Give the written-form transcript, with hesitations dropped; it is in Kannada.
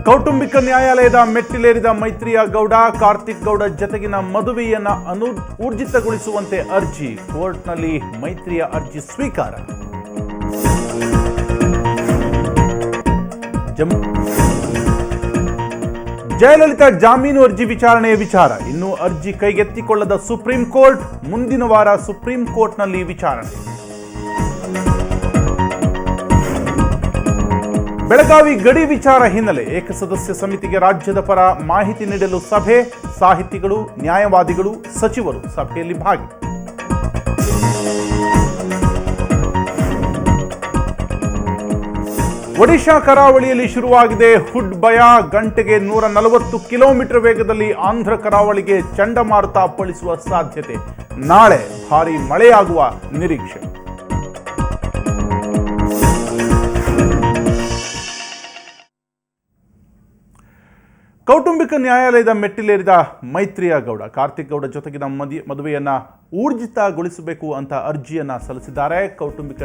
ಕೌಟುಂಬಿಕ ನ್ಯಾಯಾಲಯದ ಮೆಟ್ಟಿಲೇರಿದ ಮೈತ್ರಿಯಾ ಗೌಡ, ಕಾರ್ತಿಕ್ ಗೌಡ ಜತೆಗಿನ ಮದುವೆಯನ್ನ ಊರ್ಜಿತಗೊಳಿಸುವಂತೆ ಅರ್ಜಿ. ಕೋರ್ಟ್ನಲ್ಲಿ ಮೈತ್ರಿಯ ಅರ್ಜಿ ಸ್ವೀಕಾರ. ಜಯಲಲಿತಾ ಜಾಮೀನು ಅರ್ಜಿ ವಿಚಾರಣೆಯ ವಿಚಾರ. ಇನ್ನು ಅರ್ಜಿ ಕೈಗೆತ್ತಿಕೊಳ್ಳದ ಸುಪ್ರೀಂ ಕೋರ್ಟ್. ಮುಂದಿನ ವಾರ ಸುಪ್ರೀಂ ಕೋರ್ಟ್ನಲ್ಲಿ ವಿಚಾರಣೆ. ಬೆಳಗಾವಿ ಗಡಿ ವಿಚಾರ ಹಿನ್ನೆಲೆ ಏಕಸದಸ್ಯ ಸಮಿತಿಗೆ ರಾಜ್ಯದ ಪರ ಮಾಹಿತಿ ನೀಡಲು ಸಭೆ. ಸಾಹಿತಿಗಳು, ನ್ಯಾಯವಾದಿಗಳು, ಸಚಿವರು ಸಭೆಯಲ್ಲಿ ಭಾಗಿ. ಒಡಿಶಾ ಕರಾವಳಿಯಲ್ಲಿ ಶುರುವಾಗಿದೆ ಹುಡ್ ಭಯ. ಗಂಟೆಗೆ 140 ಕಿಲೋಮೀಟರ್ ವೇಗದಲ್ಲಿ ಆಂಧ್ರ ಕರಾವಳಿಗೆ ಚಂಡಮಾರುತ ಅಪ್ಪಳಿಸುವ ಸಾಧ್ಯತೆ. ನಾಳೆ ಭಾರೀ ಮಳೆಯಾಗುವ ನಿರೀಕ್ಷೆ. ಕೌಟುಂಬಿಕ ನ್ಯಾಯಾಲಯದ ಮೆಟ್ಟಿಲೇರಿದ ಮೈತ್ರಿಯಾ ಗೌಡ, ಕಾರ್ತಿಕ್ ಗೌಡ ಜೊತೆಗಿನ ಮದುವೆಯನ್ನ ಊರ್ಜಿತಗೊಳಿಸಬೇಕು ಅಂತ ಅರ್ಜಿಯನ್ನ ಸಲ್ಲಿಸಿದ್ದಾರೆ. ಕೌಟುಂಬಿಕ